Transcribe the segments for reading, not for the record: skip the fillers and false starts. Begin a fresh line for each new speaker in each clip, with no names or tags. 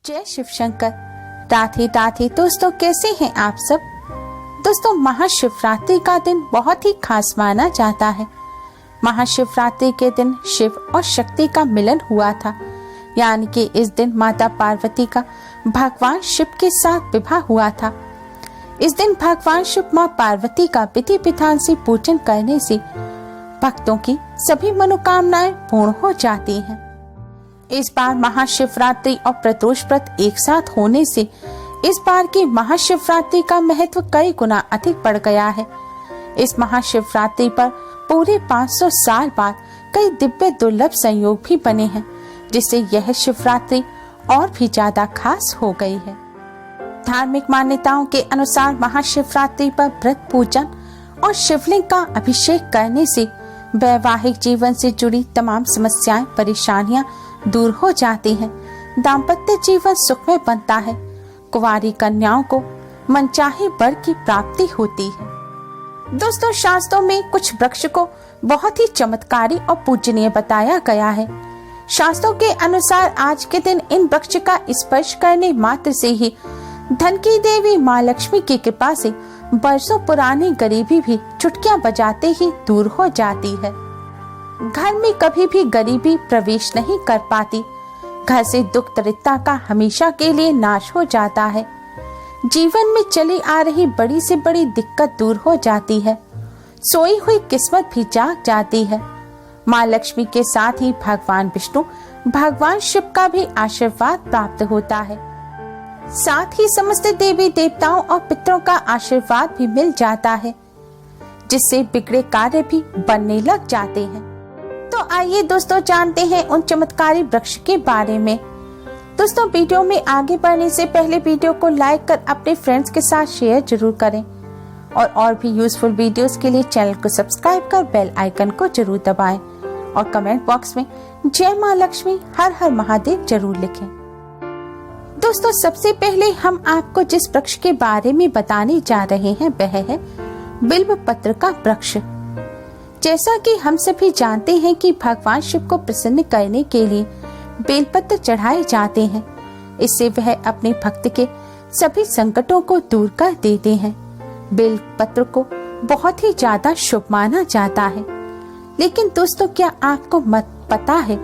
जय शिव शंकर। राधे राधे दोस्तों, कैसे हैं आप सब। दोस्तों, महाशिवरात्रि का दिन बहुत ही खास माना जाता है। महाशिवरात्रि के दिन शिव और शक्ति का मिलन हुआ था, यानी कि इस दिन माता पार्वती का भगवान शिव के साथ विवाह हुआ था। इस दिन भगवान शिव मां पार्वती का विधि विधान से पूजन करने से भक्तों की सभी मनोकामनाएं पूर्ण हो जाती हैं। इस बार महाशिवरात्रि और प्रदोष व्रत एक साथ होने से इस बार की महाशिवरात्रि का महत्व कई गुना अधिक बढ़ गया है। इस महाशिवरात्रि पर पूरे 500 साल बाद कई दिव्य दुर्लभ संयोग भी बने हैं, जिससे यह शिवरात्रि और भी ज्यादा खास हो गई है। धार्मिक मान्यताओं के अनुसार महाशिवरात्रि पर व्रत पूजन और शिवलिंग का अभिषेक करने से वैवाहिक जीवन से जुड़ी तमाम समस्याएं, परेशानियां दूर हो जाती हैं। दाम्पत्य जीवन सुखमय बनता है। कुंवारी कन्याओं को मनचाहे वर की प्राप्ति होती है। दोस्तों, शास्त्रों में कुछ वृक्ष को बहुत ही चमत्कारी और पूजनीय बताया गया है। शास्त्रों के अनुसार आज के दिन इन वृक्ष का स्पर्श करने मात्र से ही धन की देवी माँ लक्ष्मी की कृपा से बरसों पुरानी गरीबी भी चुटकियां बजाते ही दूर हो जाती है। घर में कभी भी गरीबी प्रवेश नहीं कर पाती। घर से दुख दरिद्रता का हमेशा के लिए नाश हो जाता है। जीवन में चली आ रही बड़ी से बड़ी दिक्कत दूर हो जाती है। सोई हुई किस्मत भी जाग जाती है। माँ लक्ष्मी के साथ ही भगवान विष्णु, भगवान शिव का भी आशीर्वाद प्राप्त होता है। साथ ही समस्त देवी देवताओं और पितरों का आशीर्वाद भी मिल जाता है, जिससे बिगड़े कार्य भी बनने लग जाते हैं। तो आइए दोस्तों, जानते हैं उन चमत्कारी वृक्ष के बारे में। दोस्तों, वीडियो में आगे बढ़ने से पहले वीडियो को लाइक कर अपने फ्रेंड्स के साथ शेयर जरूर करें और भी यूजफुल वीडियोस के लिए चैनल को सब्सक्राइब कर बेल आइकन को जरूर दबाएं और कमेंट बॉक्स में जय माँ लक्ष्मी, हर हर महादेव जरूर लिखें। दोस्तों, सबसे पहले हम आपको जिस वृक्ष के बारे में बताने जा रहे हैं वह है बिल्व पत्र का वृक्ष। जैसा कि हम सभी जानते हैं कि भगवान शिव को प्रसन्न करने के लिए बेलपत्र चढ़ाए जाते हैं। इससे वह अपने भक्त के सभी संकटों को दूर कर देते हैं। बेलपत्र को बहुत ही ज्यादा शुभ माना जाता है। लेकिन दोस्तों, क्या आपको पता है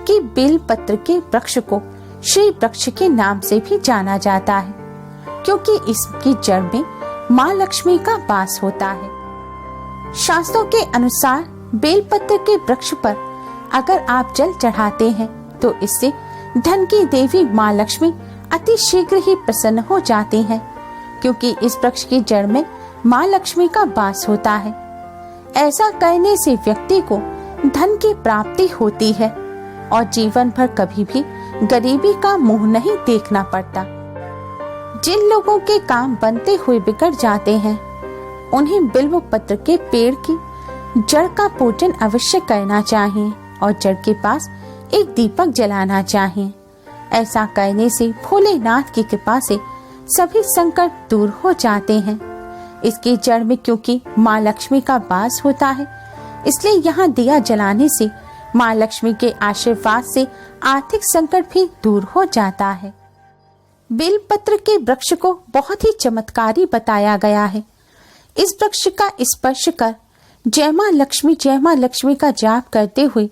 कि बेलपत्र के वृक्ष को श्री वृक्ष के नाम से भी जाना जाता है, क्योंकि इसकी जड़ में माँ लक्ष्मी का वास होता है। शास्त्रों के अनुसार बेलपत्र के वृक्ष पर अगर आप जल चढ़ाते हैं तो इससे धन की देवी माँ लक्ष्मी अति शीघ्र ही प्रसन्न हो जाती हैं, क्योंकि इस वृक्ष की जड़ में माँ लक्ष्मी का वास होता है। ऐसा करने से व्यक्ति को धन की प्राप्ति होती है और जीवन भर कभी भी गरीबी का मुंह नहीं देखना पड़ता। जिन लोगों के काम बनते हुए बिगड़ जाते हैं, उन्हें बिल्व पत्र के पेड़ की जड़ का पूजन अवश्य करना चाहिए और जड़ के पास एक दीपक जलाना चाहिए। ऐसा करने से भोलेनाथ की कृपा से सभी संकट दूर हो जाते हैं। इसकी जड़ में क्योंकि माँ लक्ष्मी का वास होता है, इसलिए यहाँ दिया जलाने से माँ लक्ष्मी के आशीर्वाद से आर्थिक संकट भी दूर हो जाता है। बेलपत्र के वृक्ष को बहुत ही चमत्कारी बताया गया है। इस वृक्ष का स्पर्श कर जय माँ लक्ष्मी का जाप करते हुए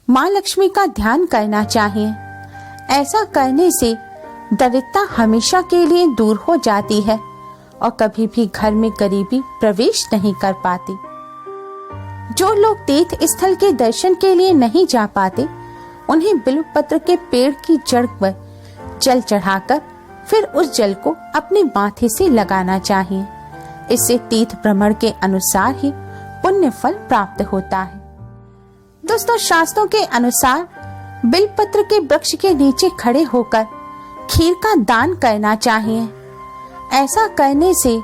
माँ लक्ष्मी का ध्यान करना चाहिए। ऐसा करने से दरिद्रता हमेशा के लिए दूर हो जाती है और कभी भी घर में गरीबी प्रवेश नहीं कर पाती। जो लोग तीर्थ स्थल के दर्शन के लिए नहीं जा पाते, उन्हें बिल्वपत्र के पेड़ की जड़ पर जल चढ़ाकर फिर उस जल को अपने माथे से लगाना चाहिए। इससे तीर्थ भ्रमण के अनुसार ही पुण्य फल प्राप्त होता है। दोस्तों, शास्त्रों के अनुसार बिल्वपत्र के वृक्ष के नीचे खड़े होकर खीर का दान करना चाहिए। ऐसा करने से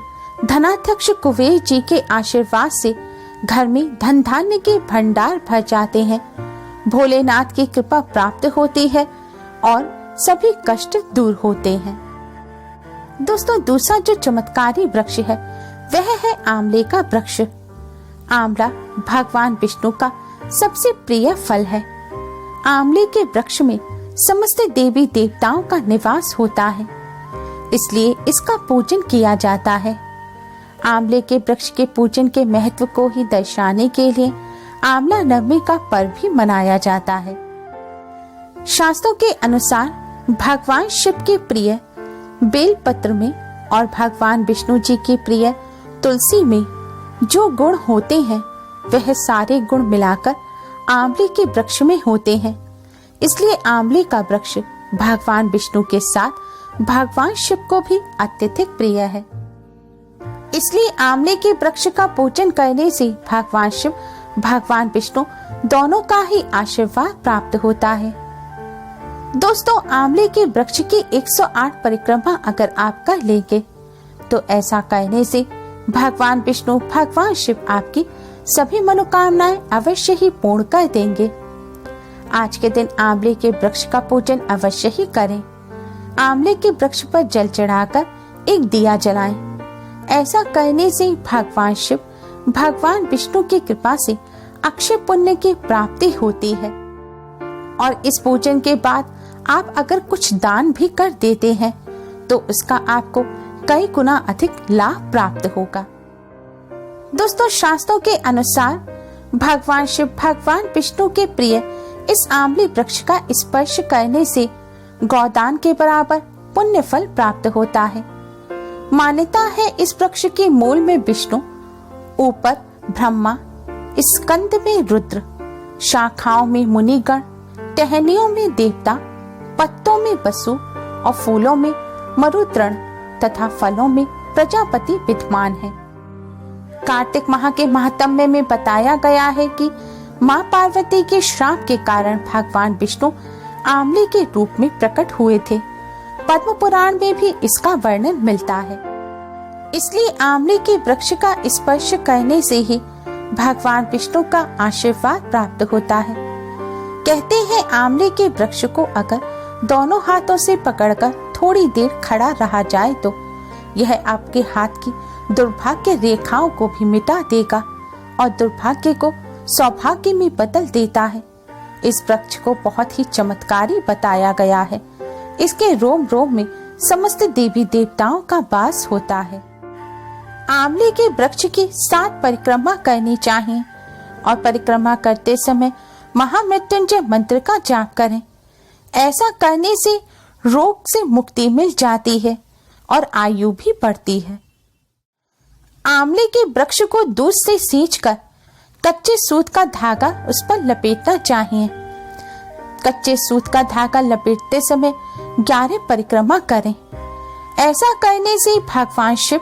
धनाध्यक्ष कुबेर जी के आशीर्वाद से घर में धन धान्य के भंडार भर जाते हैं, भोलेनाथ की कृपा प्राप्त होती है और सभी कष्ट दूर होते हैं। दोस्तों, दूसरा जो चमत्कारी वृक्ष है वह है आंवले का वृक्ष। आंवला भगवान विष्णु का सबसे प्रिय फल है। आंवले के वृक्ष में समस्त देवी देवताओं का निवास होता है, इसलिए इसका पूजन किया जाता है। आंवले के वृक्ष के पूजन के महत्व को ही दर्शाने के लिए आंवला नवमी का पर्व भी मनाया जाता है। शास्त्रों के अनुसार भगवान शिव के प्रिय बेल पत्र में और भगवान विष्णु जी के प्रिय तुलसी में जो गुण होते हैं वह सारे गुण मिलाकर आंवले के वृक्ष में होते हैं। इसलिए आंवले का वृक्ष भगवान विष्णु के साथ भगवान शिव को भी अत्यधिक प्रिय है। इसलिए आंवले के वृक्ष का पूजन करने से भगवान शिव भगवान विष्णु दोनों का ही आशीर्वाद प्राप्त होता है। दोस्तों, आंवले के वृक्ष की 108 परिक्रमा अगर आप कर लेंगे तो ऐसा करने से भगवान विष्णु भगवान शिव आपकी सभी मनोकामनाएं अवश्य ही पूर्ण कर देंगे। आज के दिन आंवले के वृक्ष का पूजन अवश्य ही करें। आंवले के वृक्ष पर जल चढ़ाकर एक दिया जलाएं। ऐसा करने से भगवान शिव भगवान विष्णु की कृपा से अक्षय पुण्य की प्राप्ति होती है। और इस पूजन के बाद आप अगर कुछ दान भी कर देते हैं तो उसका आपको कई गुना अधिक लाभ प्राप्त होगा। दोस्तों, शास्त्रों के अनुसार भगवान शिव भगवान विष्णु के प्रिय इस आंवले वृक्ष का स्पर्श करने से गौदान के बराबर पुण्य फल प्राप्त होता है। मान्यता है इस वृक्ष के मूल में विष्णु, ऊपर ब्रह्मा, स्कंद में रुद्र, शाखाओं में मुनिगण, टहनियों में देवता, पत्तों में वसु और फूलों में मरुद्गण तथा फलों में प्रजापति विद्यमान है। कार्तिक माह के महात्म्य में बताया गया है कि मां पार्वती के श्राप के कारण भगवान विष्णु आंवले के रूप में प्रकट हुए थे। पद्म पुराण में भी इसका वर्णन मिलता है। इसलिए आंवले के वृक्ष का स्पर्श करने से ही भगवान विष्णु का आशीर्वाद प्राप्त होता है। कहते हैं आंवले के वृक्ष को अगर दोनों हाथों से पकड़कर थोड़ी देर खड़ा रहा जाए तो यह आपके हाथ की दुर्भाग्य रेखाओं को भी मिटा देगा और दुर्भाग्य को सौभाग्य में बदल देता है। इस वृक्ष को बहुत ही चमत्कारी बताया गया है। इसके रोम रोम में समस्त देवी देवताओं का वास होता है। आंवले के वृक्ष की 7 परिक्रमा करनी चाहिए और परिक्रमा करते समय महामृत्युंजय मंत्र का जाप करें। ऐसा करने से रोग से मुक्ति मिल जाती है और आयु भी बढ़ती है। आंवले के वृक्ष को दूध से सींचकर कच्चे सूत का धागा उस पर लपेटना चाहिए। कच्चे सूत का धागा लपेटते समय 11 परिक्रमा करें। ऐसा करने से भगवान शिव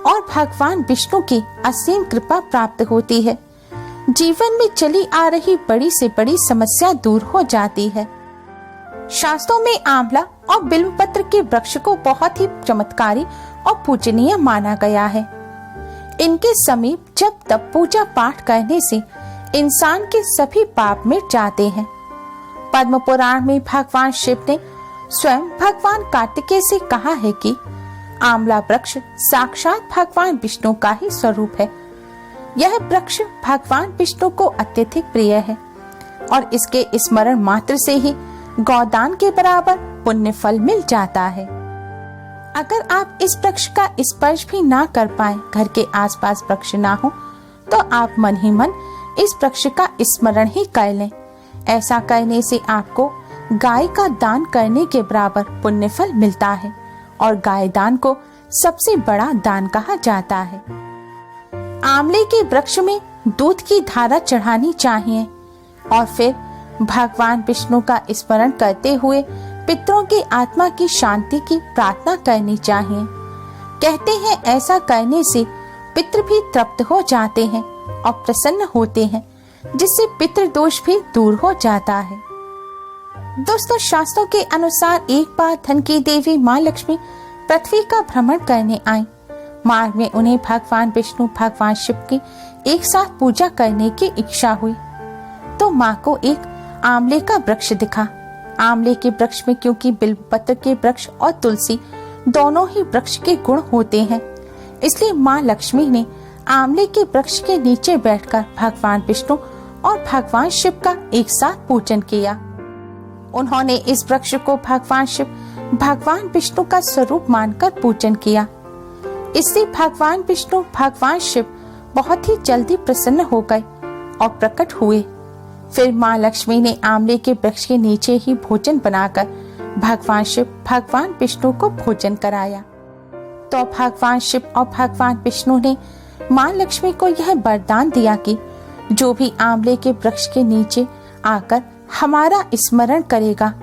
और भगवान विष्णु की असीम कृपा प्राप्त होती है। जीवन में चली आ रही बड़ी से बड़ी समस्या दूर हो जाती है। शास्त्रों में आंवला और बिल्वपत्र के वृक्ष को बहुत ही चमत्कारी और पूजनीय माना गया है। इनके समीप जब तब पूजा पाठ करने से इंसान के सभी पाप मिट जाते हैं। पद्म पुराण में भगवान शिव ने स्वयं भगवान कार्तिकेय से कहा है कि आंवला वृक्ष साक्षात भगवान विष्णु का ही स्वरूप है। यह वृक्ष भगवान विष्णु को अत्यधिक प्रिय है और इसके स्मरण मात्र से ही गौदान के बराबर पुण्य फल मिल जाता है। अगर आप इस वृक्ष का स्पर्श भी ना कर पाए, घर के आसपास वृक्ष ना हो, तो आप मन ही मन इस वृक्ष का स्मरण ही कर लें। ऐसा करने से आपको गाय का दान करने के बराबर पुण्य फल मिलता है और गाय दान को सबसे बड़ा दान कहा जाता है। आंवले के वृक्ष में दूध की धारा चढ़ानी चाहिए और फिर भगवान विष्णु का स्मरण करते हुए पितरों की आत्मा की शांति की प्रार्थना करनी चाहिए। कहते हैं ऐसा करने से पितृ भी तृप्त हो जाते हैं और प्रसन्न होते हैं, जिससे पितृ दोष भी दूर हो जाता है। दोस्तों, शास्त्रों के अनुसार एक बार धन की देवी माँ लक्ष्मी पृथ्वी का भ्रमण करने आई। मार्ग में उन्हें भगवान विष्णु भगवान शिव की एक साथ पूजा करने की इच्छा हुई तो माँ को एक आंवले का वृक्ष दिखा। आंवले के वृक्ष में क्योंकि बिल्वपत्र के वृक्ष और तुलसी दोनों ही वृक्ष के गुण होते हैं, इसलिए माँ लक्ष्मी ने आंवले के वृक्ष के नीचे बैठकर भगवान विष्णु और भगवान शिव का एक साथ पूजन किया। उन्होंने इस वृक्ष को भगवान शिव, भगवान विष्णु का स्वरूप मानकर पूजन किया। इससे भगवान विष्णु, भगवान शिव बहुत ही जल्दी प्रसन्न हो गए और प्रकट हुए। फिर माँ लक्ष्मी ने आंवले के वृक्ष के नीचे ही भोजन बनाकर भगवान शिव, भगवान विष्णु को भोजन कराया। तो भगवान शिव और भगवान विष्णु ने माँ लक्ष्मी को यह वरदान दिया कि जो भी आंवले के वृक्ष के नीचे आकर हमारा स्मरण करेगा,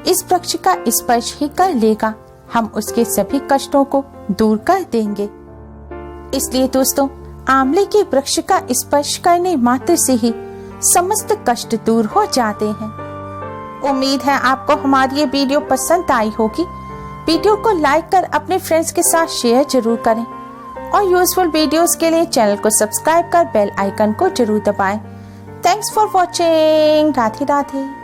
इस वृक्ष का स्पर्श ही कर लेगा, हम उसके सभी कष्टों को दूर कर देंगे। इसलिए दोस्तों, आंवले के वृक्ष का स्पर्श करने मात्र से ही समस्त कष्ट दूर हो जाते हैं। उम्मीद है आपको हमारी ये वीडियो पसंद आई होगी। वीडियो को लाइक कर अपने फ्रेंड्स के साथ शेयर जरूर करें और यूजफुल वीडियोस के लिए चैनल को सब्सक्राइब कर बेल आइकन को जरूर दबाएं। Thanks for watching. Radhe Radhe.